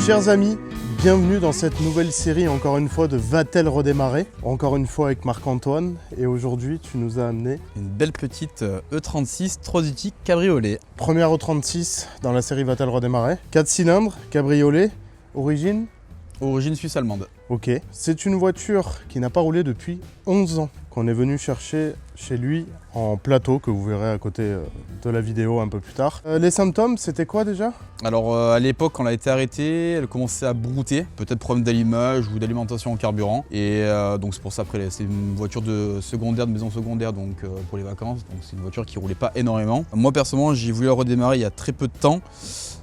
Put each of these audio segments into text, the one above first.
Chers amis, bienvenue dans cette nouvelle série encore une fois de Va-t-elle redémarrer? Encore une fois avec Marc-Antoine, et aujourd'hui tu nous as amené une belle petite E36 3UT cabriolet. Première E36 dans la série Va-t-elle redémarrer. 4 cylindres, cabriolet, origine suisse-allemande. Ok, c'est une voiture qui n'a pas roulé depuis 11 ans, qu'on est venu chercher chez lui en plateau, que vous verrez à côté de la vidéo un peu plus tard. Les symptômes, c'était quoi déjà? Alors à l'époque, quand elle a été arrêtée, elle commençait à brouter, peut-être problème d'allumage ou d'alimentation en carburant. Et donc c'est pour ça, après, c'est une voiture de secondaire, de maison secondaire, donc pour les vacances. Donc c'est une voiture qui roulait pas énormément. Moi personnellement, j'ai voulu la redémarrer il y a très peu de temps.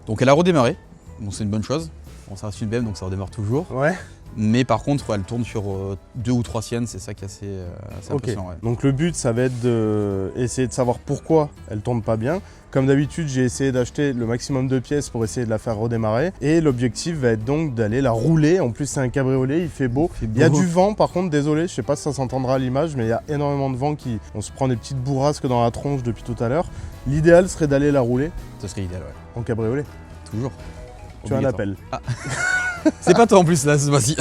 Donc elle a redémarré, donc c'est une bonne chose. Bon, ça reste une BM, donc ça redémarre toujours. Ouais. Mais par contre, elle tourne sur 2 ou 3 siennes, c'est ça qui est assez impressionnant. Ouais. Donc le but, ça va être d'essayer de savoir pourquoi elle tourne pas bien. Comme d'habitude, j'ai essayé d'acheter le maximum de pièces pour essayer de la faire redémarrer. Et l'objectif va être donc d'aller la rouler. En plus, c'est un cabriolet, il fait beau. Il y a du vent, par contre, désolé, je sais pas si ça s'entendra à l'image, mais il y a énormément de vent on se prend des petites bourrasques dans la tronche depuis tout à l'heure. L'idéal serait d'aller la rouler. Ce serait idéal, ouais. En cabriolet. Toujours. Tu as un appel. Ah. C'est pas toi en plus là, cette fois-ci.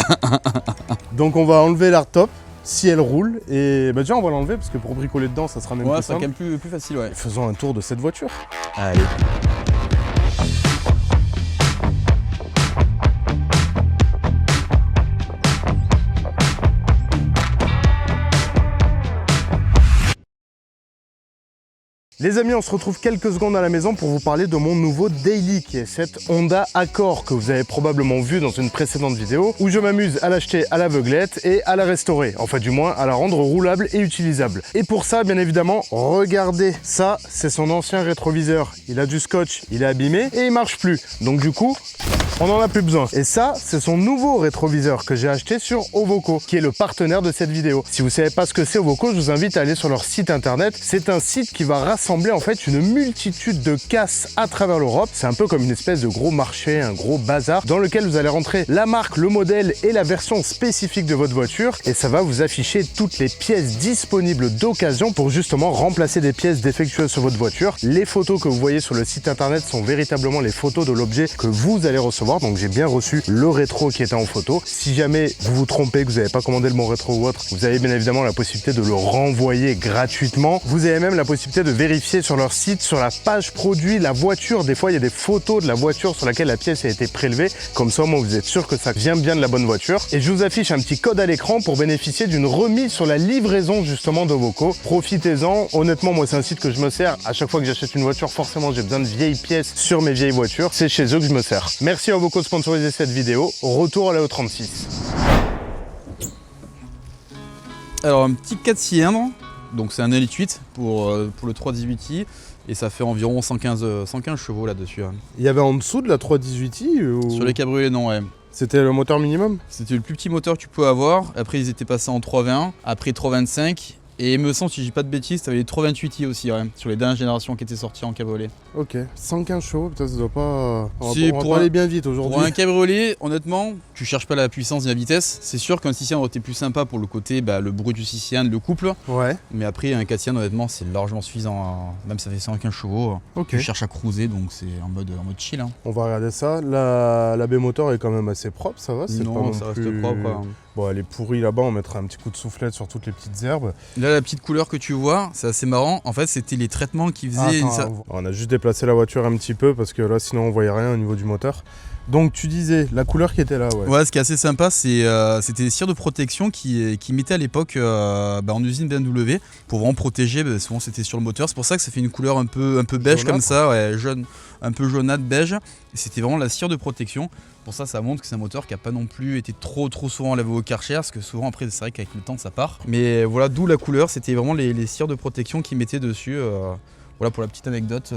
Donc on va enlever l'hardtop si elle roule et déjà on va l'enlever parce que pour bricoler dedans ça sera même plus simple. Ouais, ça quand même plus facile, ouais. Faisons un tour de cette voiture. Allez. Les amis, on se retrouve quelques secondes à la maison pour vous parler de mon nouveau daily qui est cette Honda Accord que vous avez probablement vu dans une précédente vidéo où je m'amuse à l'acheter à l'aveuglette et à la restaurer, enfin du moins à la rendre roulable et utilisable. Et pour ça, bien évidemment, regardez, ça c'est son ancien rétroviseur. Il a du scotch, il est abîmé et il marche plus. Donc du coup, on n'en a plus besoin. Et ça, c'est son nouveau rétroviseur que j'ai acheté sur Ovoco, qui est le partenaire de cette vidéo. Si vous ne savez pas ce que c'est Ovoco, je vous invite à aller sur leur site internet. C'est un site qui va rassembler en fait une multitude de casses à travers l'Europe. C'est un peu comme une espèce de gros marché, un gros bazar, dans lequel vous allez rentrer la marque, le modèle et la version spécifique de votre voiture. Et ça va vous afficher toutes les pièces disponibles d'occasion pour justement remplacer des pièces défectueuses sur votre voiture. Les photos que vous voyez sur le site internet sont véritablement les photos de l'objet que vous allez recevoir. Donc j'ai bien reçu le rétro qui était en photo. Si jamais vous vous trompez, que vous n'avez pas commandé le bon rétro ou autre, vous avez bien évidemment la possibilité de le renvoyer gratuitement. Vous avez même la possibilité de vérifier sur leur site, sur la page produit, la voiture. Des fois, il y a des photos de la voiture sur laquelle la pièce a été prélevée. Comme ça, moi, vous êtes sûr que ça vient bien de la bonne voiture. Et je vous affiche un petit code à l'écran pour bénéficier d'une remise sur la livraison justement d'Ovoco. Profitez-en. Honnêtement, moi, c'est un site que je me sers. À chaque fois que j'achète une voiture, forcément, j'ai besoin de vieilles pièces sur mes vieilles voitures. C'est chez eux que je me sers. Merci à Ovoco de sponsoriser cette vidéo. Retour à la E36. Alors, un petit 4 cylindres. Donc c'est un Elite 8 pour le 318i et ça fait environ 115 chevaux là-dessus. Hein. Il y avait en dessous de la 318i ou... Sur les cabriolets, non, ouais. C'était le moteur minimum? C'était le plus petit moteur que tu peux avoir. Après, ils étaient passés en 320, après 325. Et il me semble, si je dis pas de bêtises, t'avais les 328i aussi, ouais, sur les dernières générations qui étaient sorties en cabriolet. Ok, 115 chevaux, peut-être ça doit pas... Si, on va pas aller bien vite aujourd'hui. Pour un cabriolet, honnêtement, tu cherches pas la puissance ni la vitesse. C'est sûr qu'un 6 cylindres était plus sympa pour le côté, le bruit du 6 cylindres, le couple. Ouais. Mais après, un 4 cylindres, honnêtement, c'est largement suffisant. Même ça fait 115 chevaux. Okay. Tu cherches à cruiser, donc c'est en mode chill. Hein. On va regarder ça. La baie moteur est quand même assez propre, ça va? Non, ça reste propre. Hein. Bon, elle est pourrie là-bas, on mettra un petit coup de soufflette sur toutes les petites herbes. Là, la petite couleur que tu vois, c'est assez marrant. En fait, c'était les traitements qui faisaient... On a juste déplacé la voiture un petit peu parce que là, sinon, on voyait rien au niveau du moteur. Donc, tu disais, la couleur qui était là, ouais. Ouais, ce qui est assez sympa, c'était des cires de protection qui mettaient à l'époque en usine BMW pour vraiment protéger. Souvent, c'était sur le moteur. C'est pour ça que ça fait une couleur un peu beige jaunâtre. Comme ça, ouais, jaune, un peu jaunâtre, beige. Et c'était vraiment la cire de protection. Pour ça, ça montre que c'est un moteur qui n'a pas non plus été trop souvent lavé au Karcher, parce que souvent après, c'est vrai qu'avec le temps, ça part. Mais voilà, d'où la couleur. C'était vraiment les cires de protection qui mettaient dessus. Voilà pour la petite anecdote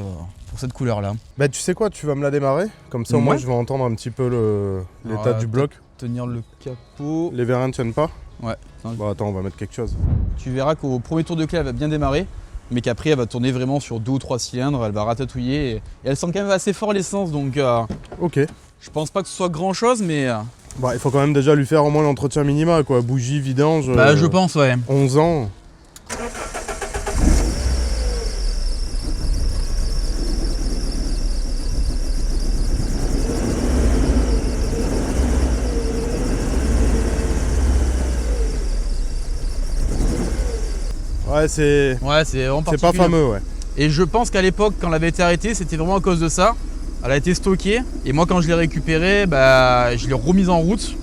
pour cette couleur là. Bah tu sais quoi, tu vas me la démarrer, comme ça au moins je vais entendre un petit peu l'état du bloc. Tenir le capot. Les vérins ne tiennent pas? Ouais. Bon attends, on va mettre quelque chose. Tu verras qu'au premier tour de clé elle va bien démarrer, mais qu'après elle va tourner vraiment sur 2 ou 3 cylindres, elle va ratatouiller et elle sent quand même assez fort l'essence, donc ok. Je pense pas que ce soit grand chose, mais... Bah il faut quand même déjà lui faire au moins l'entretien minimal quoi, bougie, vidange... Bah je pense, ouais. 11 ans. Ouais, c'est Ouais, c'est vraiment pas particulier. fameux, ouais. Et je pense qu'à l'époque, quand elle avait été arrêtée, c'était vraiment à cause de ça. Elle a été stockée. Et moi, quand je l'ai récupérée, bah, je l'ai remise en route.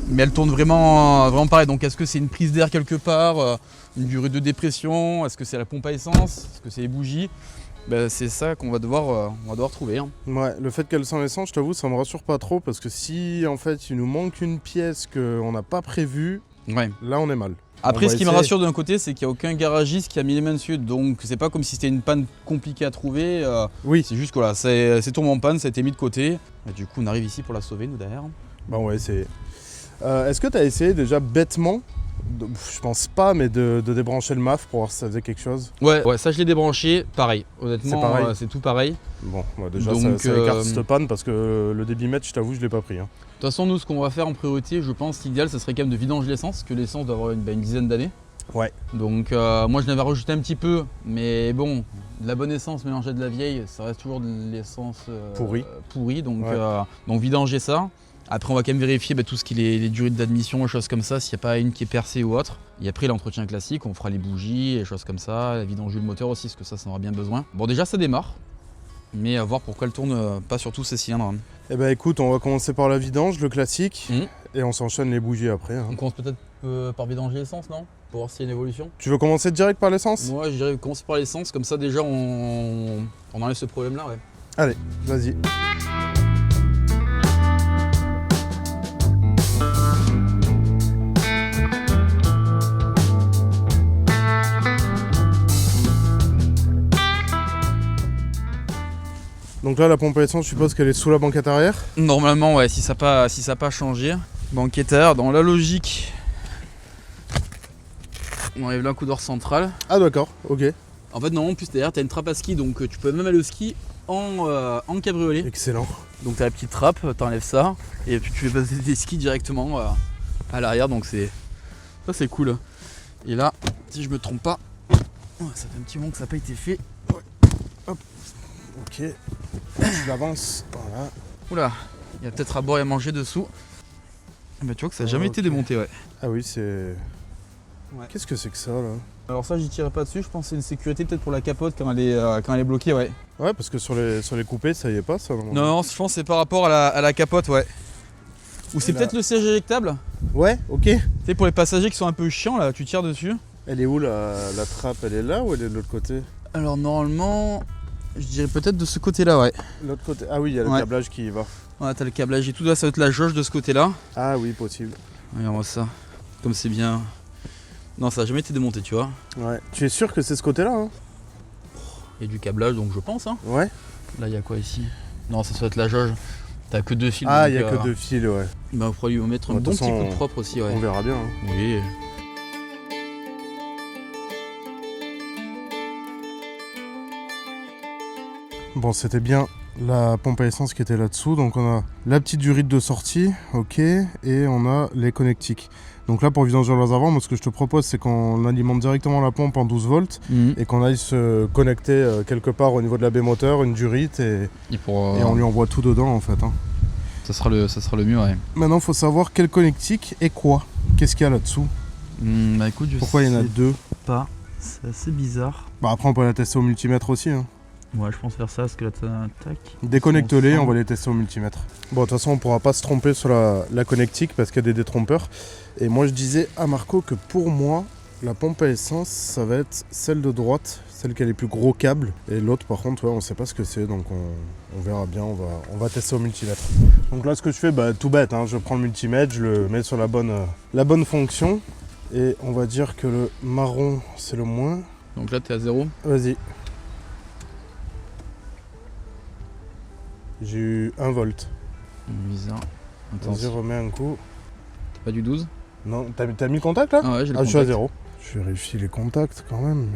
Mais elle tourne vraiment pareil. Donc, est-ce que c'est une prise d'air quelque part, une durée de dépression? Est-ce que c'est la pompe à essence? Est-ce que c'est les bougies? Bah, c'est ça qu'on va devoir trouver. Hein. Ouais, le fait qu'elle sans essence, je t'avoue, ça me rassure pas trop parce que si en fait il nous manque une pièce qu'on n'a pas prévue, Ouais. là on est mal. Après, On va ce qui me essayer. rassure d'un côté, c'est qu'il n'y a aucun garagiste qui a mis les mains dessus. Donc, c'est pas comme si c'était une panne compliquée à trouver. Oui, C'est juste que voilà, c'est tombé en panne, ça a été mis de côté. Et du coup, on arrive ici pour la sauver, nous derrière. bah on va essayer. Est-ce que tu as essayé déjà bêtement, je pense pas, mais de débrancher le MAF pour voir si ça faisait quelque chose? Ouais, ça je l'ai débranché, pareil. Honnêtement, C'est pareil. C'est tout pareil. Bon, bah déjà Donc, ça écarte cette panne parce que le débitmètre, je t'avoue, je l'ai pas pris. Hein. De toute façon, nous, ce qu'on va faire en priorité, je pense, l'idéal, ça serait quand même de vidanger l'essence, que l'essence doit avoir une dizaine d'années. Ouais. Donc, moi, je l'avais rajouté un petit peu, mais bon, de la bonne essence mélangée à de la vieille, ça reste toujours de l'essence pourrie. Donc, Ouais. donc, vidanger ça. Après, on va quand même vérifier tout ce qui est les durées d'admission, choses comme ça, s'il n'y a pas une qui est percée ou autre. Et après, l'entretien classique, on fera les bougies et choses comme ça, vidanger le moteur aussi, parce que ça en aura bien besoin. Bon, déjà, ça démarre, mais à voir pourquoi elle tourne pas sur tous ces cylindres. Eh ben écoute, on va commencer par la vidange, le classique, Mhm. et on s'enchaîne les bougies après. Hein. On commence peut-être par vidanger l'essence, non? Pour voir s'il y a une évolution. Tu veux commencer direct par l'essence? Moi, je dirais commencer par l'essence, comme ça déjà on enlève ce problème-là. Ouais. Allez, vas-y. Donc là, la pompe à essence, je suppose qu'elle est sous la banquette arrière. Normalement, ouais, si ça n'a pas changé. Banquette arrière, dans la logique, on enlève l'encodeur central. Ah d'accord, ok. En fait, non, en plus derrière, tu as une trappe à ski, donc tu peux même aller au ski en cabriolet. Excellent. Donc tu as la petite trappe, tu enlèves ça, et puis tu fais passer tes skis directement à l'arrière, donc ça c'est cool. Et là, si je me trompe pas, ça fait un petit moment que ça n'a pas été fait. Ok. Je l'avance. Voilà. Oula, il y a peut-être à boire et à manger dessous. Bah, tu vois que ça n'a jamais été Ok. démonté, ouais. Ah oui, c'est... Ouais. Qu'est-ce que c'est que ça là? Alors ça, j'y tirerai pas dessus, je pense que c'est une sécurité peut-être pour la capote quand elle est bloquée, ouais. Ouais, parce que sur les coupés, ça y est pas ça. Non, je pense que c'est par rapport à la capote, ouais. Ou c'est là. peut-être le siège éjectable. Ouais, ok. Tu sais, pour les passagers qui sont un peu chiants, là, tu tires dessus. Elle est où la trappe? Elle est là ou elle est de l'autre côté? Alors normalement, je dirais peut-être de ce côté-là, ouais. L'autre côté. Ah oui, il y a le Ouais. câblage qui y va. Ouais, t'as le câblage et tout, là, ça va être la jauge de ce côté-là. Ah oui, possible. Regarde-moi ça. Comme c'est bien. Non, ça n'a jamais été démonté, tu vois. Ouais. Tu es sûr que c'est ce côté-là hein? Il y a du câblage, donc je pense, hein. Ouais. Là, il y a quoi ici? Non, ça doit être la jauge. T'as que deux fils. Ah, donc, il y a que deux fils, ouais. Bah, il faudra lui mettre un De toute bon petit façon, coup de propre aussi, ouais. On verra bien. Hein. Oui. Bon, c'était bien la pompe à essence qui était là-dessous. Donc on a la petite durite de sortie, ok, et on a les connectiques. Donc là, pour vidanger le réservoir, moi ce que je te propose, c'est qu'on alimente directement la pompe en 12 volts et qu'on aille se connecter quelque part au niveau de la baie moteur, une durite, et on lui envoie tout dedans en fait. Hein. Ça sera le mieux, ouais. Maintenant, il faut savoir quel connectique et quoi. Qu'est-ce qu'il y a là-dessous? Bah écoute, Pourquoi il y en a deux? pas. C'est assez bizarre. Bah après, on peut la tester au multimètre aussi. Hein. Ouais, je pense faire ça parce que là, tac. Déconnecte-les, on va les tester au multimètre. Bon, de toute façon, on pourra pas se tromper sur la connectique parce qu'il y a des détrompeurs. Et moi, je disais à Marco que pour moi, la pompe à essence, ça va être celle de droite, celle qui a les plus gros câbles. Et l'autre, par contre, ouais, on sait pas ce que c'est, donc on verra bien, on va tester au multimètre. Donc là, ce que je fais, bah, tout bête, hein, je prends le multimètre, je le mets sur la bonne fonction. Et on va dire que le marron, c'est le moins. Donc là, t'es à 0. Vas-y. J'ai eu 1 volt. Bizarre. Attends, Vas-y, remets un coup. t'as pas du 12? Non, t'as mis le contact là? Ah ouais, j'ai le Ah, je suis à contact. 0. Je vérifie les contacts quand même.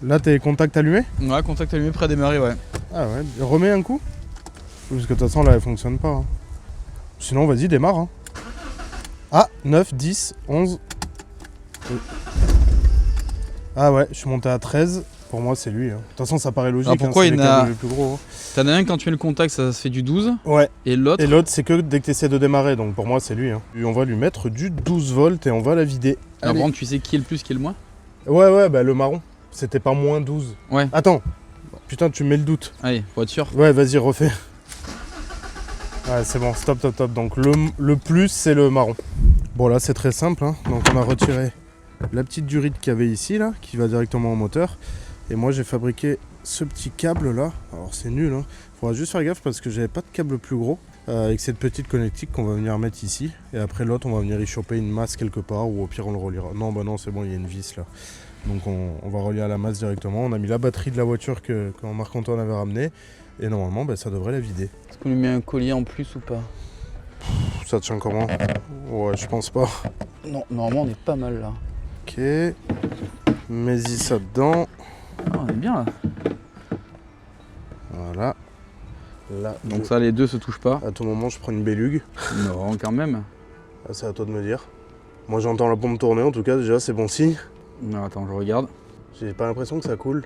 Là, t'as les contacts allumés? Ouais, contact allumé, prêt à démarrer, ouais. Ah ouais, remets un coup. Parce que de toute façon, là, elle fonctionne pas. Hein. Sinon, vas-y, démarre. Hein. Ah, 9, 10, 11. Ah ouais, je suis monté à 13. Pour moi, c'est lui. Hein. De toute façon, ça paraît logique. Alors pourquoi c'est il les y en a- câbles les plus gros. Hein. T'en as un quand tu mets le contact, ça se fait du 12. Ouais. Et l'autre, Et l'autre, c'est que dès que tu essaies de démarrer. Donc pour moi, c'est lui. Hein. Et on va lui mettre du 12 volts et on va la vider. alors Allez. par contre, tu sais qui est le plus, qui est le moins? Ouais, bah le marron. C'était pas moins 12. Ouais. Attends. Putain, tu mets le doute. Allez, pour être sûr. Ouais, vas-y, refais. Ouais, c'est bon, stop. Donc le plus, c'est le marron. Bon, là, c'est très simple. Hein. Donc, on a retiré la petite durite qu'il y avait ici, là, qui va directement au moteur. Et moi, j'ai fabriqué ce petit câble là. Alors, c'est nul. Hein. Faudra juste faire gaffe parce que j'avais pas de câble plus gros. Avec cette petite connectique qu'on va venir mettre ici. Et après, l'autre, on va venir y choper une masse quelque part. Ou au pire, on le reliera. Non, bah non, c'est bon, il y a une vis là. Donc, on va relier à la masse directement. On a mis la batterie de la voiture que Marc-Antoine avait ramenée. Et normalement, bah, ça devrait la vider. Est-ce qu'on lui met un collier en plus ou pas? Ça tient comment? Ouais, je pense pas. Non, normalement, on est pas mal là. Ok. Mets-y ça dedans. Ah, on est bien là. Voilà. Là, Donc ça, les deux se touchent pas. à tout moment, je prends une bélugue. Non, quand même. Ah, c'est à toi de me dire. Moi, j'entends la pompe tourner, en tout cas, déjà, c'est bon signe. Non, attends, je regarde. J'ai pas l'impression que ça coule.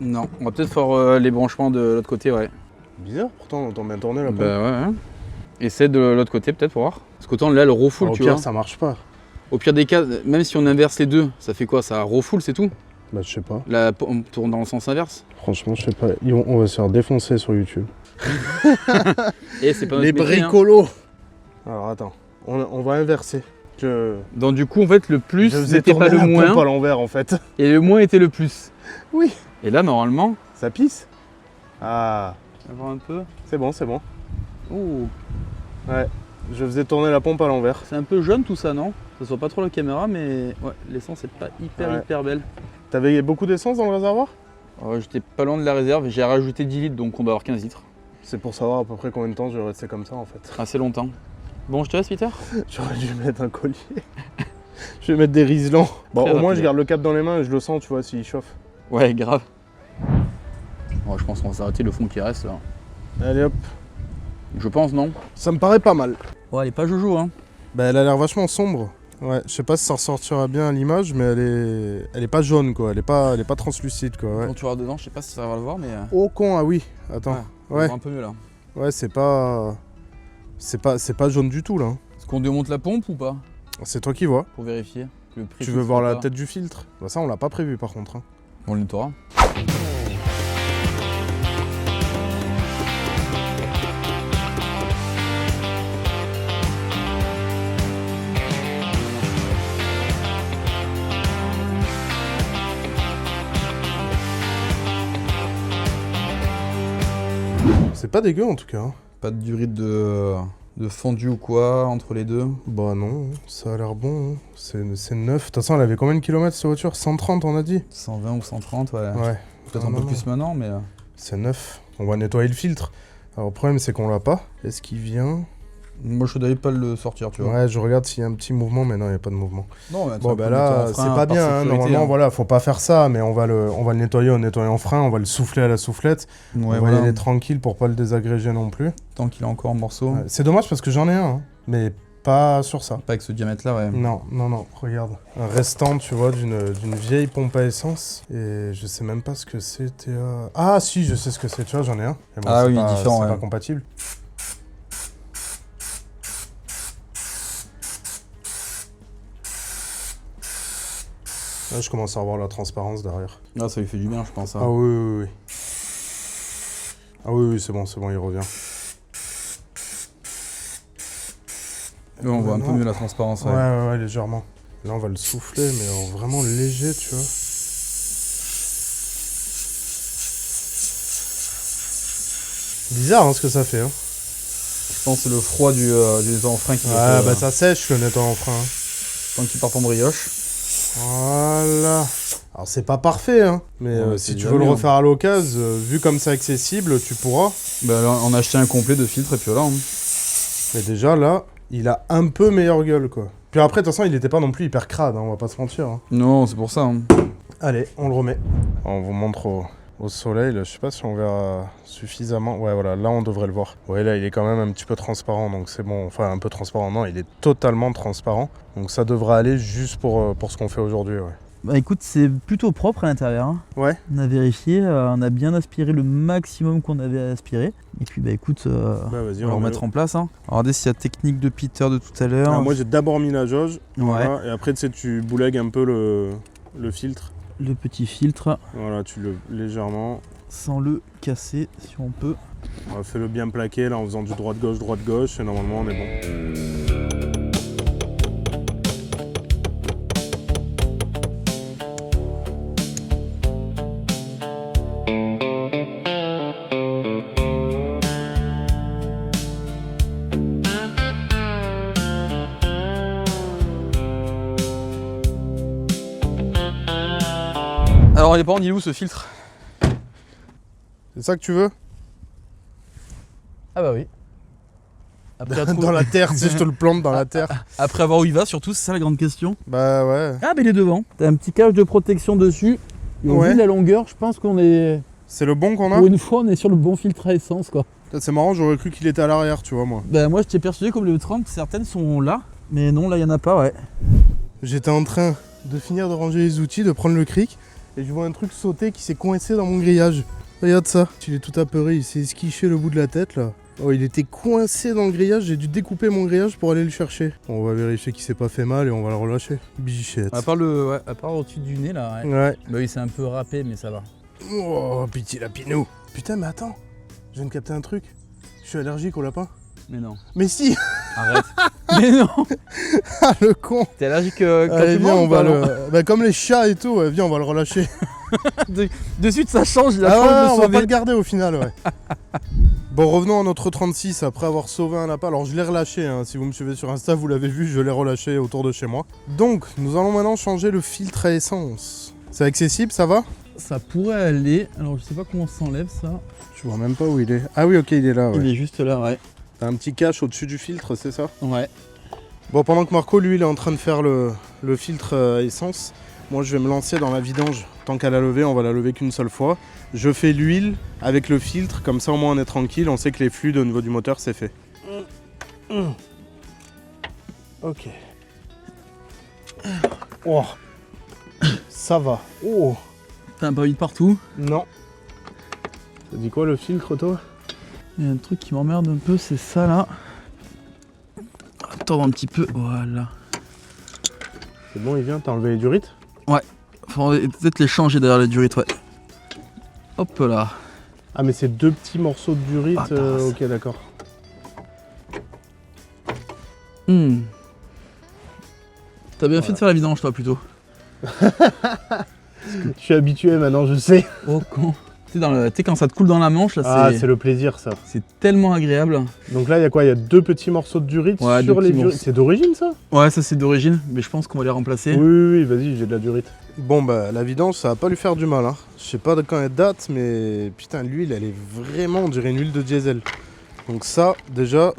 Non, on va peut-être faire les branchements de l'autre côté, ouais. Bizarre, pourtant, on entend bien tourner la pompe. Bah ouais, hein. Essaie de l'autre côté peut-être pour voir. Parce qu'autant là, le refoule, Alors, tu au pire, vois. ça marche pas. Au pire des cas, même si on inverse les deux, ça fait quoi? Ça refoule, c'est tout? Bah, je sais pas. La pompe tourne dans le sens inverse. Franchement, je sais pas. On va se faire défoncer sur YouTube. Et c'est pas notre Les métier, hein. bricolos. Alors, attends. On va inverser. Donc du coup, en fait, le plus Je faisais n'était pas tourner le la pompe moins, à l'envers, en fait. et le moins était le plus. Oui. Et là, normalement, Ça pisse. Ah, on va voir un peu. c'est bon, c'est bon. Oh, Ouais. Je faisais tourner la pompe à l'envers. c'est un peu jaune tout ça, non? Ça se voit pas trop la caméra, mais ouais, l'essence est pas hyper belle. T'avais beaucoup d'essence dans le réservoir? J'étais pas loin de la réserve, j'ai rajouté 10 litres, donc on doit avoir 15 litres. C'est pour savoir à peu près combien de temps je vais rester comme ça, en fait. Assez longtemps. Bon, je te laisse, Peter. J'aurais dû mettre un collier. Je vais mettre des riselants. Bon, Très au moins, rapide. je garde le cap dans les mains et je le sens, tu vois, s'il chauffe. Ouais, grave. Bon, je pense qu'on va s'arrêter le fond qui reste là. Allez hop. Je pense, non? Ça me paraît pas mal. Ouais, elle est pas jojo, hein. Bah, elle a l'air vachement sombre. Ouais, je sais pas si ça ressortira bien à l'image, mais elle est pas jaune, quoi. Elle est pas translucide, quoi. Ouais. Quand tu regardes dedans, je sais pas si ça va le voir, mais. Oh con, ah oui. Attends. on Ouais. voit un peu mieux là. Ouais, c'est pas jaune du tout, là. Est-ce qu'on démonte la pompe ou pas? C'est toi qui vois. Pour vérifier. Le prix Tu veux voir la tête du filtre? Bah, ça, on l'a pas prévu, par contre. Hein. On le nettoiera. C'est pas dégueu, en tout cas. Hein. Pas de durée de fondu ou quoi entre les deux? Bah non, ça a l'air bon. Hein. C'est neuf. De toute façon, elle avait combien de kilomètres, cette voiture? 130, on a dit? 120 ou 130, ouais. Ouais. Peut-être Ah, un non, peu non. plus maintenant, mais. C'est neuf. On va nettoyer le filtre. Alors, le problème, c'est qu'on l'a pas. Est-ce qu'il vient? Moi, je n'allais pas le sortir, tu vois. Ouais, je regarde s'il y a un petit mouvement, mais non, il n'y a pas de mouvement. Non, mais Bon, bah là, c'est pas bien. Hein. Normalement, voilà, faut pas faire ça, mais on va le nettoyer en nettoyant frein, on va le souffler à la soufflette. Ouais, On va y voilà. aller tranquille pour pas le désagréger non plus. Tant qu'il est encore en morceaux. Ouais, c'est dommage parce que j'en ai un, hein, mais pas sur ça. Pas avec ce diamètre-là, ouais. Non, regarde. Un restant, tu vois, d'une vieille pompe à essence. Et je sais même pas ce que c'était. Ah, si, je sais ce que c'est, tu vois, j'en ai un. Et bon, Ah c'est oui, pas, différent, c'est ouais. pas compatible. Là, je commence à avoir la transparence derrière. Ah, ça lui fait du bien, je pense. Hein. Ah oui. Ah oui, c'est bon, il revient. Là, on voit un peu Non. mieux la transparence, ouais. Ouais, légèrement. Là, on va le souffler, mais vraiment léger, tu vois. Bizarre, hein, ce que ça fait. Hein. Je pense que c'est le froid du nettoyant frein qui Ouais, bah ça sèche le nettoyant en frein. Hein. tant qu'il part en brioche. Voilà. Alors, c'est pas parfait, hein. Mais Ouais, si c'est tu déjà veux le mieux, refaire à l'occasion, vu comme c'est accessible, tu pourras. Bah, là, on a acheté un complet de filtre et puis voilà. Hein. Mais déjà, là, il a un peu meilleure gueule, quoi. Puis après, de toute façon, il était pas non plus hyper crade, hein, on va pas se mentir. Hein. Non, c'est pour ça. Hein. Allez, on le remet. On vous montre au soleil, là, je sais pas si on verra suffisamment. Ouais, voilà, là, on devrait le voir. Ouais, là, il est quand même un petit peu transparent, donc c'est bon. Enfin, un peu transparent, non, il est totalement transparent. Donc ça devrait aller juste pour ce qu'on fait aujourd'hui, ouais. Bah écoute, c'est plutôt propre à l'intérieur. Hein. Ouais. On a vérifié, on a bien aspiré le maximum qu'on avait à aspirer. Et puis bah écoute, Bah, vas-y, On va le remettre en place. Hein. Regardez s'il y a technique de Peter de tout à l'heure. Ah, moi, j'ai d'abord mis la jauge, Ouais. voilà, et après, tu sais, tu boulègues un peu le filtre. le petit filtre Voilà, tu le légèrement. sans le casser si on peut. On va faire-le bien plaqué là en faisant du droite-gauche, et normalement on est bon. Alors, il est pas, on dit où ce filtre? C'est ça que tu veux? Ah bah oui. Après, Dans la terre, si je te le plante dans la terre. Après avoir où il va, surtout, c'est ça la grande question. Bah ouais. Ah, mais il est devant. T'as un petit cage de protection dessus. Et au Ouais. vu de la longueur, je pense qu'on est. C'est le bon qu'on a? Pour une fois, on est sur le bon filtre à essence, quoi. C'est marrant, j'aurais cru qu'il était à l'arrière, tu vois, moi. Bah, moi, j'étais persuadé comme les 30, certaines sont là. Mais non, là, il y en a pas, ouais. J'étais en train de finir de ranger les outils, de prendre le cric, et je vois un truc sauter qui s'est coincé dans mon grillage. Regarde ça. Il est tout apeuré, il s'est esquiché le bout de la tête, là. Oh, il était coincé dans le grillage, j'ai dû découper mon grillage pour aller le chercher. Bon, on va vérifier qu'il s'est pas fait mal et on va le relâcher. Bichette. À part au-dessus du nez, là, ouais. Ouais. Bah oui, c'est un peu râpé, mais ça va. Oh, pitié lapinou. Putain, mais attends, je viens de capter un truc. Je suis allergique au lapin. Mais non. Mais si. Arrête. Mais non. Ah, le con. T'es allergique quand Allez, tu viens, manges on ou va pas, le... non Bah, comme les chats et tout, ouais, viens, on va le relâcher. De suite, ça change, il a Ah changé ouais, de on va sauver. pas le garder au final, ouais. Bon, revenons à notre 36 après avoir sauvé un lapin. Alors, je l'ai relâché, hein. Si vous me suivez sur Insta, vous l'avez vu, je l'ai relâché autour de chez moi. Donc, nous allons maintenant changer le filtre à essence. C'est accessible, ça va? Ça pourrait aller. Alors, je sais pas comment on s'enlève ça. Je vois même pas où il est. Ah oui, ok, il est là, Il ouais. est juste là, ouais. T'as un petit cache au-dessus du filtre, c'est ça? Ouais. Bon, pendant que Marco, lui, il est en train de faire le filtre à essence, moi, je vais me lancer dans la vidange. Tant qu'à la lever, on va la lever qu'une seule fois. Je fais l'huile avec le filtre, comme ça, au moins, on est tranquille. On sait que les fluides au niveau du moteur, c'est fait. Ok. Oh. Ça va. Oh. T'as un pas mis partout. Non. Ça dit quoi, le filtre, toi? Il y a un truc qui m'emmerde un peu, c'est ça là. Attends un petit peu, voilà. C'est bon, il vient, t'as enlevé les durites? Faudrait peut-être les changer derrière les durites, ouais. Hop là. Ah, mais c'est deux petits morceaux de durite. Ah, mince. Ok, d'accord. T'as bien fait de faire la vidange, toi, plutôt. Je suis habitué maintenant, je sais. Oh, con. Tu sais, quand ça te coule dans la manche, là, Ah, c'est le plaisir, ça. c'est tellement agréable. Donc là, il y a quoi? Il y a deux petits morceaux de durite Ouais, sur deux les petits durites. morceaux. C'est d'origine, ça? Ouais, ça, c'est d'origine, mais je pense qu'on va les remplacer. Oui, vas-y, j'ai de la durite. Bon, bah, la vidange, ça va pas lui faire du mal, hein. Je sais pas de quand elle date, mais putain, l'huile, elle est vraiment, on dirait une huile de diesel. Donc ça, déjà,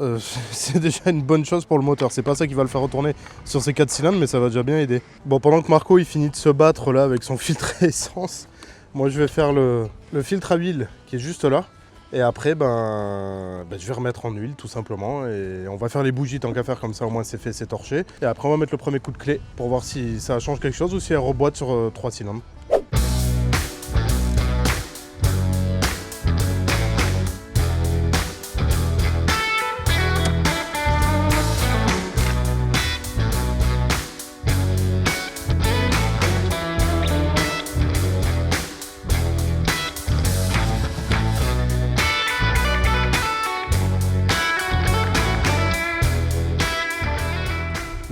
c'est déjà une bonne chose pour le moteur. C'est pas ça qui va le faire retourner sur ses 4 cylindres, mais ça va déjà bien aider. Bon, pendant que Marco, il finit de se battre là avec son filtre à essence, moi, je vais faire le filtre à huile qui est juste là. Et après, je vais remettre en huile tout simplement. Et on va faire les bougies tant qu'à faire, comme ça au moins c'est fait, c'est torché. Et après, on va mettre le premier coup de clé pour voir si ça change quelque chose ou si elle reboîte sur 3 cylindres.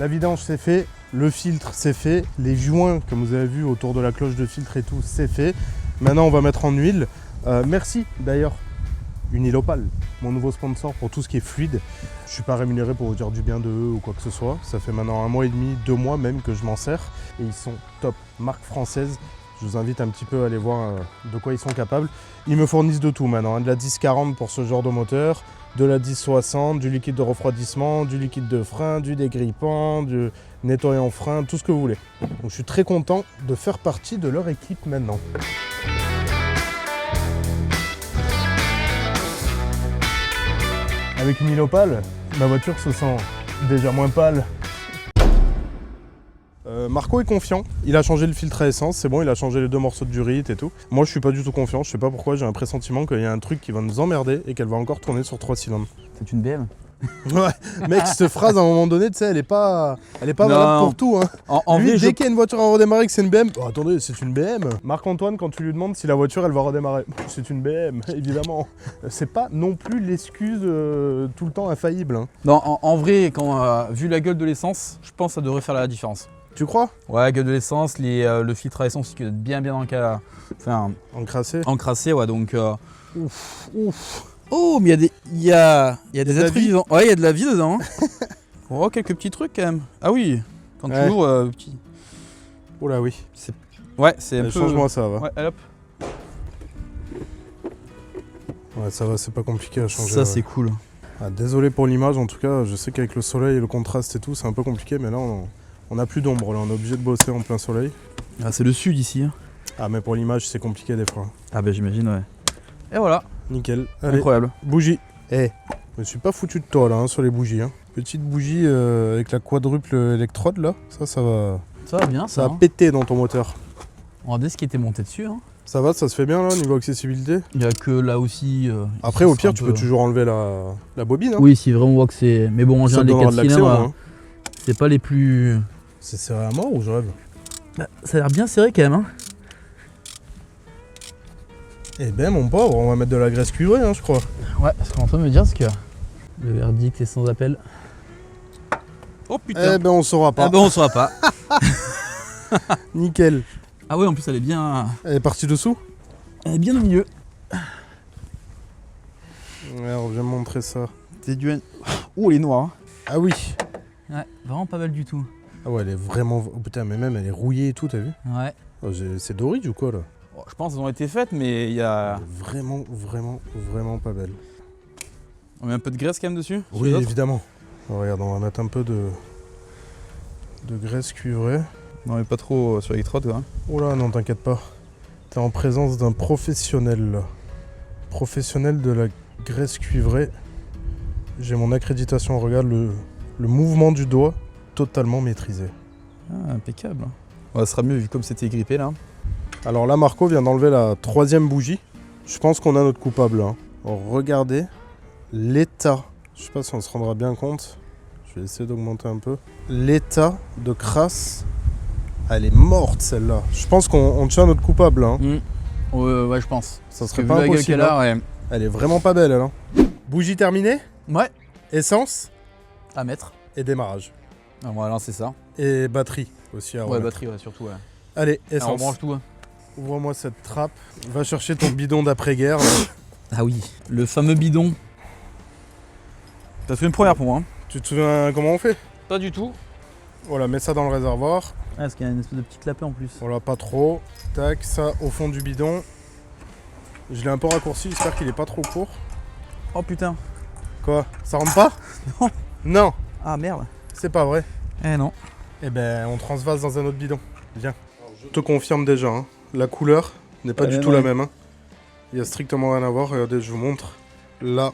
La vidange c'est fait, le filtre c'est fait, les joints comme vous avez vu autour de la cloche de filtre et tout c'est fait. Maintenant on va mettre en huile. Merci d'ailleurs Unilopal, mon nouveau sponsor pour tout ce qui est fluide. Je suis pas rémunéré pour vous dire du bien de eux ou quoi que ce soit. Ça fait maintenant 1 mois et demi, 2 mois même que je m'en sers et ils sont top, marque française. Je vous invite un petit peu à aller voir de quoi ils sont capables. Ils me fournissent de tout maintenant, hein, de la 1040 pour ce genre de moteur, de la 1060, du liquide de refroidissement, du liquide de frein, du dégrippant, du nettoyant frein, tout ce que vous voulez. Donc je suis très content de faire partie de leur équipe maintenant. Avec une Unilopal, ma voiture se sent déjà moins pâle. Marco est confiant, il a changé le filtre à essence, c'est bon, il a changé les 2 morceaux de durite et tout. Moi je suis pas du tout confiant, je sais pas pourquoi, j'ai un pressentiment qu'il y a un truc qui va nous emmerder et qu'elle va encore tourner sur 3 cylindres. C'est une BM. Ouais, mec, cette phrase à un moment donné, tu sais, elle est pas Non. valable pour tout. Hein. En Lui, vrai, dès qu'il y a une voiture à redémarrer, que c'est une BM. Oh, attendez, c'est une BM. Marc-Antoine, quand tu lui demandes si la voiture elle va redémarrer, c'est une BM, évidemment. C'est pas non plus l'excuse tout le temps infaillible. Hein. Non, en vrai, vu la gueule de l'essence, je pense que ça devrait faire la différence. Tu crois? Ouais, gueule de l'essence, le filtre à essence qui est bien Encrassé. encrassé, ouais, donc... Ouf, ouf. Oh, mais il y a des de la êtres vie. vivants. Ouais, il y a de la vie dedans. Hein. On voit quelques petits trucs quand même. Ah oui, quand Ouais. tu ouvres, petit... Oh là oui. Ouais, c'est un peu... Change-moi ça, va. Ouais, allez, hop. Ouais, ça va, c'est pas compliqué à changer. Ça, ouais. c'est cool. Ah, désolé pour l'image, en tout cas, je sais qu'avec le soleil et le contraste et tout, c'est un peu compliqué, mais là, on a plus d'ombre, là, on est obligé de bosser en plein soleil. Ah, c'est le sud ici. Hein. Ah, mais pour l'image, c'est compliqué des fois. Ah bah j'imagine, ouais. Et voilà, Nickel. Allez, incroyable. bougie. Eh, je me suis pas foutu de toi, là, hein, sur les bougies. Hein. Petite bougie avec la quadruple électrode, là, ça va... Ça va bien, Ça ça. va péter dans ton moteur. Regardez ce qui était monté dessus. Hein. Ça va, ça se fait bien, là, niveau accessibilité? Il n'y a que là aussi... Après, ici, au pire, c'est tu un peux peu- toujours enlever la bobine. Hein. Oui, si vraiment on voit que c'est. Mais bon, en Ça général, te les donnera 4 de l'accès au cylindres, moins. hein. c'est pas les plus. C'est serré à mort ou je rêve? Bah, ça a l'air bien serré quand même. Hein. Eh ben, mon pauvre, on va mettre de la graisse cuivrée, hein, je crois. Ouais, ce qu'on est en train de me dire, c'est que le verdict est sans appel. Oh putain. Eh ben, on saura pas. Ah bah on saura pas. Nickel. Ah ouais, en plus elle est bien... Elle est partie dessous? Elle est bien au milieu. Ouais, on vient montrer ça. C'est du... Oh, elle est noire. Hein. Ah oui. Ouais, vraiment pas mal du tout. Ah ouais, elle est vraiment... Oh putain, mais même elle est rouillée et tout, t'as vu? Ouais. Oh, c'est Doridge ou quoi, là? Oh, je pense qu'elles ont été faites, mais il y a... Elle est vraiment, vraiment, vraiment pas belle. On met un peu de graisse quand même dessus. sur Oui, les autres. évidemment. Oh, regarde, on va mettre un peu de graisse cuivrée. Non, mais pas trop sur l'électrode, quoi. Oh là, non, t'inquiète pas. T'es en présence d'un professionnel, là. Professionnel de la graisse cuivrée. J'ai mon accréditation, regarde le mouvement du doigt totalement maîtrisé. Ah, impeccable. Ouais, ça sera mieux vu comme c'était grippé là. Alors là, Marco vient d'enlever la 3e bougie. Je pense qu'on a notre coupable. Hein. Alors, regardez l'état. Je sais pas si on se rendra bien compte. Je vais essayer d'augmenter un peu. L'état de crasse. Elle est morte celle-là. Je pense qu'on tient notre coupable. Hein. Ouais, je pense. Ça Parce serait que pas vu la gueule impossible. qu'elle a, Hein. ouais. Elle est vraiment pas belle, elle. Hein. Bougie terminée. Ouais, Essence à mettre. et démarrage. Ah, on va lancer ça. Et batterie aussi à Ouais, remettre. batterie, ouais, surtout, ouais. Allez, Alors, on essence. branche tout. Hein. Ouvre-moi cette trappe. Va chercher ton bidon d'après-guerre. là. Ah oui, le fameux bidon. Ça fait une première pour moi. Hein. Tu te souviens comment on fait? Pas du tout. Voilà, mets ça dans le réservoir. Ah, parce qu'il y a une espèce de petit clapet en plus. Voilà, pas trop. Tac, ça au fond du bidon. Je l'ai un peu raccourci, j'espère qu'il est pas trop court. Oh putain. Quoi? Ça rentre pas? Non. Non, Ah merde. c'est pas vrai. Eh non. Eh ben, on transvase dans un autre bidon. Viens. Je te confirme déjà, hein, la couleur n'est pas Ouais, du tout ouais. la même. Hein. Il y a strictement rien à voir. Regardez, je vous montre. Là,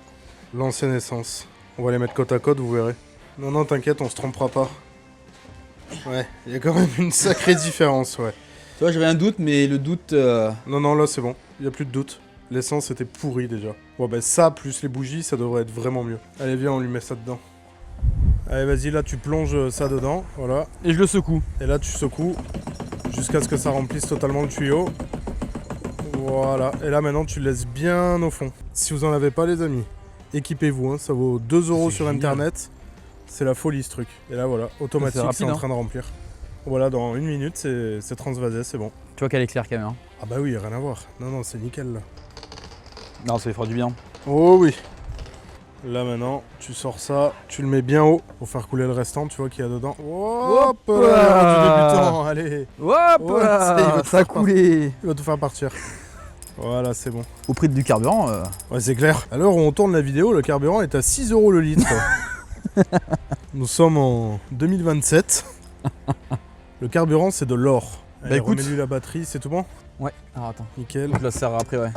l'ancienne essence. On va les mettre côte à côte, vous verrez. Non, non, t'inquiète, on se trompera pas. Ouais, il y a quand même une sacrée différence, ouais. Tu vois, j'avais un doute, mais le doute... Non, non, là c'est bon, il n'y a plus de doute. L'essence était pourrie déjà. Bon, bah ça, plus les bougies, ça devrait être vraiment mieux. Allez, viens, on lui met ça dedans. Allez, vas-y, là tu plonges ça dedans, voilà. Et je le secoue. Et là tu secoues jusqu'à ce que ça remplisse totalement le tuyau. Voilà, et là maintenant tu le laisses bien au fond. Si vous en avez pas, les amis, équipez-vous, hein. Ça vaut 2 € C'est sur génial. internet. C'est la folie ce truc. Et là voilà, automatique, rapide, c'est en hein. train de remplir. Voilà, dans 1 minute, c'est transvasé, c'est bon. Tu vois qu'elle est claire quand même. Hein. Ah bah oui, rien à voir. Non, non, c'est nickel là. Non, ça lui fera du bien. Oh oui. Là maintenant, tu sors ça, tu le mets bien haut pour faire couler le restant, tu vois qu'il y a dedans. Hop Hop là, là. du débutant, allez, Hop Ouais, ça, il va te ça a faire coulé. il va tout faire partir. Voilà, c'est bon. Au prix du carburant, Ouais, c'est clair. À l'heure où on tourne la vidéo, le carburant est à 6 € le litre. Nous sommes en 2027. Le carburant, c'est de l'or. Allez, écoute. remets-lui la batterie, c'est tout bon? Ouais. Alors attends. Nickel. Je la serre après, ouais.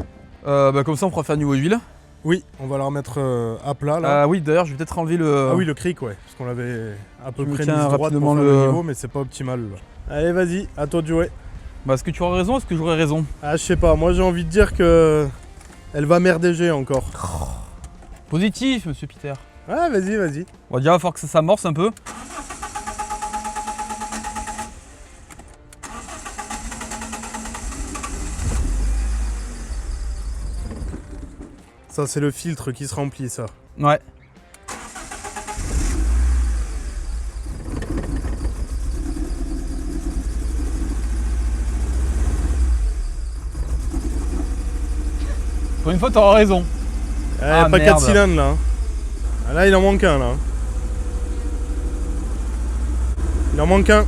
Bah comme ça, on pourra faire niveau huile. Oui, on va la remettre à plat là. Oui, d'ailleurs, je vais peut-être enlever le... Ah oui, le cric, ouais. Parce qu'on l'avait à peu Je me près tiens mis droite pour rapidement faire le- le niveau, mais c'est pas optimal là. Allez, vas-y, à toi de jouer. Bah, est-ce que tu auras raison, est-ce que j'aurai raison? Ah, je sais pas, moi j'ai envie de dire que elle va merdéger encore. Positif, monsieur Peter. Ouais, vas-y, vas-y. Bon, déjà, il va falloir que ça s'amorce un peu. Ça, c'est le filtre qui se remplit, ça. Ouais. Pour une fois, t'auras raison. Pas merde. 4 cylindres, là. Ah, là, il en manque un, là. Il en manque un.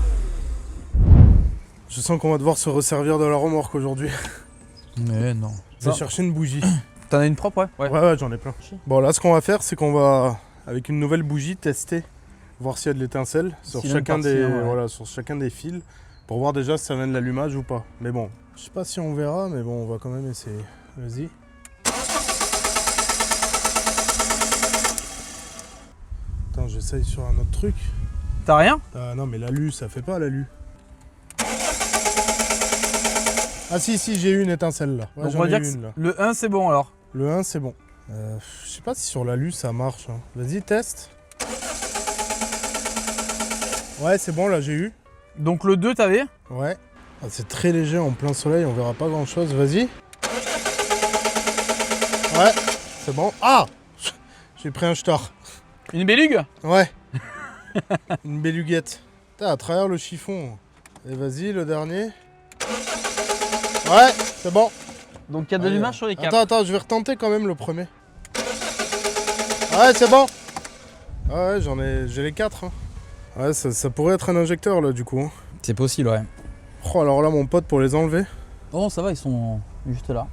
Je sens qu'on va devoir se resservir de la remorque aujourd'hui. Mais non. Je vais chercher une bougie. T'en as une propre, ouais? Ouais, j'en ai plein. Bon, là, ce qu'on va faire, c'est qu'on va, avec une nouvelle bougie, tester, voir s'il y a de l'étincelle sur Cylindre chacun par des, cylindre, ouais. voilà, sur chacun des fils, pour voir déjà si ça vient de l'allumage ou pas. Mais bon, je sais pas si on verra, mais bon, on va quand même essayer. Vas-y. Attends, j'essaye sur un autre truc. T'as rien? Ah non, mais l'alu, ça fait pas l'alu. Ah si, j'ai eu une étincelle là. Ouais, Donc j'en on va ai dire eu que une là. le 1 c'est bon alors. Le 1, c'est bon. Je sais pas si sur l'alu ça marche. Hein. Vas-y, teste. Ouais, c'est bon, là j'ai eu. Donc le 2 t'avais? Ouais. Ah, c'est très léger en plein soleil, on verra pas grand chose. Vas-y. Ouais, c'est bon. Ah, j'ai pris un star. Une bélugue? Ouais. Une béluguette. Putain, à travers le chiffon. Et vas-y, le dernier. Ouais, c'est bon. Donc il y a de l'allumage sur les câbles. Attends, je vais retenter quand même le premier. Ouais, c'est bon. Ouais, j'ai les 4. Hein. Ouais, ça pourrait être un injecteur là du coup. Hein. C'est possible, ouais. Oh, alors là, mon pote, pour les enlever. Oh, ça va, ils sont juste là.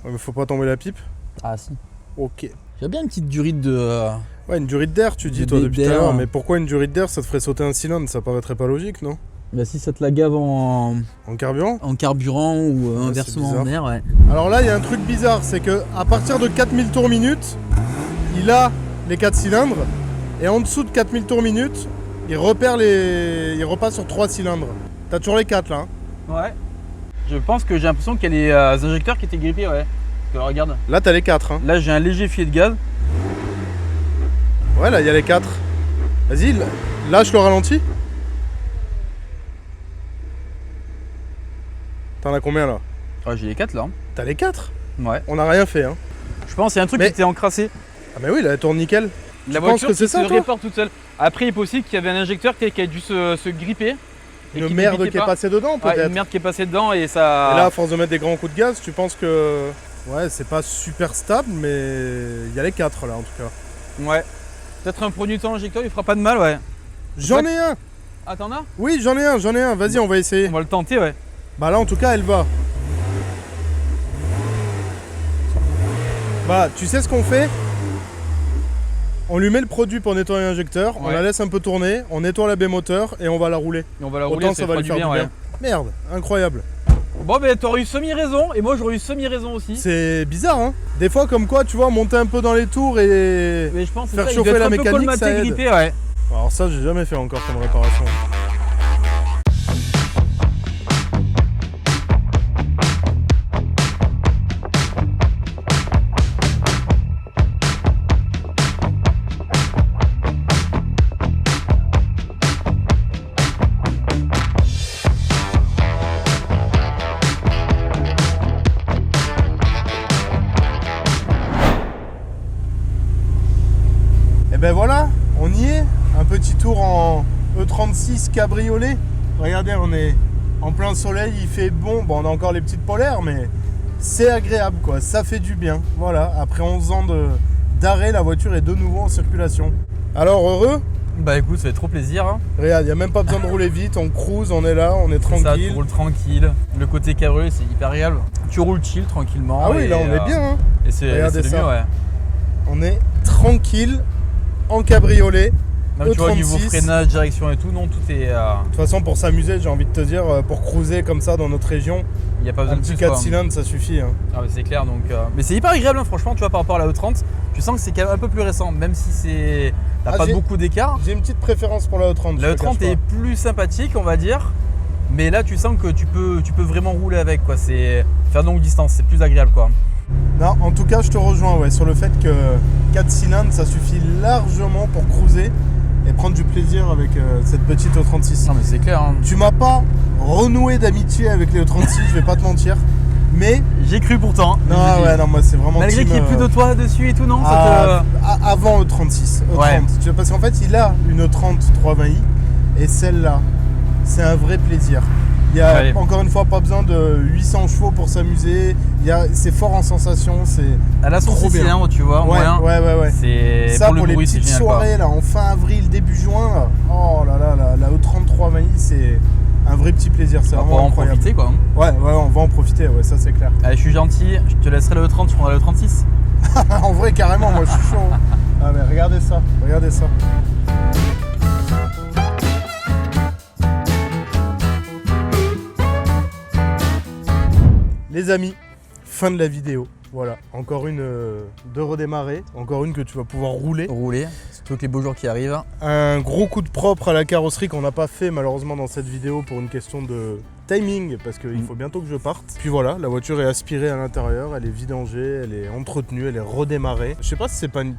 Ouais, mais faut pas tomber la pipe. Ah, si. Ok. J'ai bien une petite durite de. Ouais, une durite d'air, tu dis Une toi durite depuis tout à d'air. l'heure. Mais pourquoi une durite d'air, ça te ferait sauter un cylindre? Ça paraîtrait pas logique, non? Bah, si ça te la gave en carburant. En carburant ou Ouais, inversement c'est en bizarre. air, ouais. Alors là, il y a un truc bizarre, c'est que à partir de 4000 tours minute, il a les 4 cylindres. Et en dessous de 4000 tours minute, il repasse sur 3 cylindres. T'as toujours les 4 là. Hein. Ouais. Je pense que j'ai l'impression qu'il y a les injecteurs qui étaient grippés, ouais. Parce que, regarde. Là, t'as les 4. Hein. Là, j'ai un léger filet de gaz. Ouais, là, il y a les 4. Vas-y, lâche le ralenti. T'en as combien là? Ouais, j'ai les 4 là. T'as les 4? Ouais. On n'a rien fait. Hein. Je pense qu'il y a un truc Mais- qui était encrassé. Ah, mais oui, là, elle tourne nickel. La penses voiture que c'est qui ça, se toi répare toute seule. Après, il est possible qu'il y avait un injecteur qui a dû se gripper. et Une qui merde n'évitait qui est pas. passée dedans, Ouais, peut-être. une merde qui est passée dedans et ça. Et là, à force de mettre des grands coups de gaz, tu penses que. Ouais, c'est pas super stable, mais il y a les 4 là en tout cas. Ouais. Peut-être un produit de injecteur, il fera pas de mal, ouais. J'en ai un! Ah, t'en as? Oui, j'en ai un. Vas-y, on va essayer. On va le tenter, ouais. Bah là, en tout cas, elle va. Bah, tu sais ce qu'on fait? On lui met le produit pour nettoyer l'injecteur, on Ouais. la laisse un peu tourner, on nettoie la baie moteur et on va la rouler. Et on va la Autant rouler, ça va fera lui faire du bien. ouais. Merde, incroyable. Bon, ben, t'aurais eu semi-raison et moi j'aurais eu semi-raison aussi. C'est bizarre, hein? Des fois, comme quoi, tu vois, monter un peu dans les tours et. Mais je pense que Faire ça, il chauffer doit être la un peu mécanique, colmaté, ça aide. grippé, ouais. Alors, ça, j'ai jamais fait encore comme réparation. Et ben voilà, on y est. Un petit tour en E36 cabriolet. Regardez, on est en plein soleil, il fait bon. Bon, on a encore les petites polaires, mais c'est agréable quoi. Ça fait du bien. Voilà, après 11 ans d'arrêt, la voiture est de nouveau en circulation. Alors, heureux? Bah écoute, ça fait trop plaisir. Hein. Regarde, il n'y a même pas besoin de rouler vite. On cruise, on est là, on est Ça, tu tranquille. roules tranquille. Le côté cabriolet, c'est hyper agréable. Tu roules chill tranquillement. Ah oui, et, là, on est bien. Hein. Et c'est Regardez le ça. mieux, ouais. On est tranquille en cabriolet. Même tu vois, au niveau E36. freinage, direction et tout, non, tout est. De toute façon, pour s'amuser, j'ai envie de te dire, pour cruiser comme ça dans notre région, Il n'y a pas besoin un de petit plus, 4 quoi. cylindres, ça suffit. Hein. Ah, mais c'est clair, donc. Mais c'est hyper agréable, hein, franchement, tu vois, par rapport à la E30. Tu sens que c'est quand même un peu plus récent, même si c'est. T'as Ah, pas j'ai- beaucoup d'écart. J'ai une petite préférence pour la E30. La je te E30 cache est plus sympathique, on va dire. Mais là, tu sens que tu peux vraiment rouler avec, quoi. C'est faire longue distance, c'est plus agréable, quoi. Non, en tout cas, je te rejoins ouais, sur le fait que 4 cylindres, ça suffit largement pour cruiser et prendre du plaisir avec cette petite E36. Non mais c'est clair. Hein. Tu m'as pas renoué d'amitié avec les E36, je vais pas te mentir, mais... J'ai cru pourtant. Non, ouais, non, moi c'est vraiment... Malgré qu'il n'y ait plus de toit dessus et tout, non Avant E36, E30. Ouais. Parce qu'en fait, il a une E30 320i et celle-là, c'est un vrai plaisir. Il y a encore une fois pas besoin de 800 chevaux pour s'amuser. C'est fort en sensation, c'est Elle a son trop 6 bien. cylindres, tu vois, Ouais. C'est Ça pour le les bruit, c'est petites génial, soirées là, en fin avril, début juin, là. Oh là là, la E33 Maïs, c'est un vrai petit plaisir, c'est On va vraiment pouvoir en incroyable. profiter quoi. Ouais, on va en profiter, ouais, ça c'est clair. Allez, je suis gentil, je te laisserai le E30, je prendrai le 36. En vrai, carrément, moi je suis chaud. Ah mais regardez ça, regardez ça. Les amis, fin de la vidéo. Voilà, encore une de redémarrer, encore une que tu vas pouvoir rouler. Rouler, surtout que les beaux jours qui arrivent. Un gros coup de propre à la carrosserie qu'on n'a pas fait malheureusement dans cette vidéo pour une question de timing parce qu'il faut bientôt que je parte. Puis voilà, la voiture est aspirée à l'intérieur, elle est vidangée, elle est entretenue, elle est redémarrée. Je sais pas si c'est pas une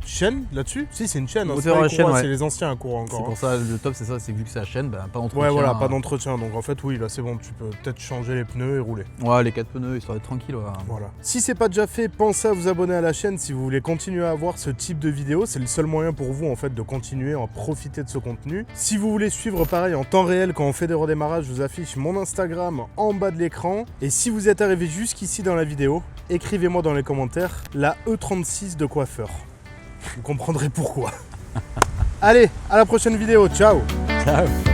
chaîne là-dessus. Si, c'est une chaîne, hein, c'est pas les chaîne, courroies, ouais. c'est les anciens à courant encore. C'est pour ça, le top c'est ça, c'est que vu que c'est la chaîne, bah, pas d'entretien. Ouais, voilà, pas d'entretien. Donc en fait, oui, là c'est bon, tu peux peut-être changer les pneus et rouler. Ouais, les 4 pneus, histoire d'être tranquille. Ouais. Voilà. Si c'est pas déjà fait, pensez à vous abonner à la chaîne si vous voulez continuer à avoir ce type de vidéo. C'est le seul moyen pour vous en fait de continuer à en profiter de ce contenu. Si vous voulez suivre pareil en temps réel quand on fait des redémarrages, je vous affiche mon Instagram en bas de l'écran. Et si vous êtes arrivé jusqu'ici dans la vidéo, écrivez-moi dans les commentaires la E36 de coiffeur. Vous comprendrez pourquoi. Allez, à la prochaine vidéo. Ciao. Ciao.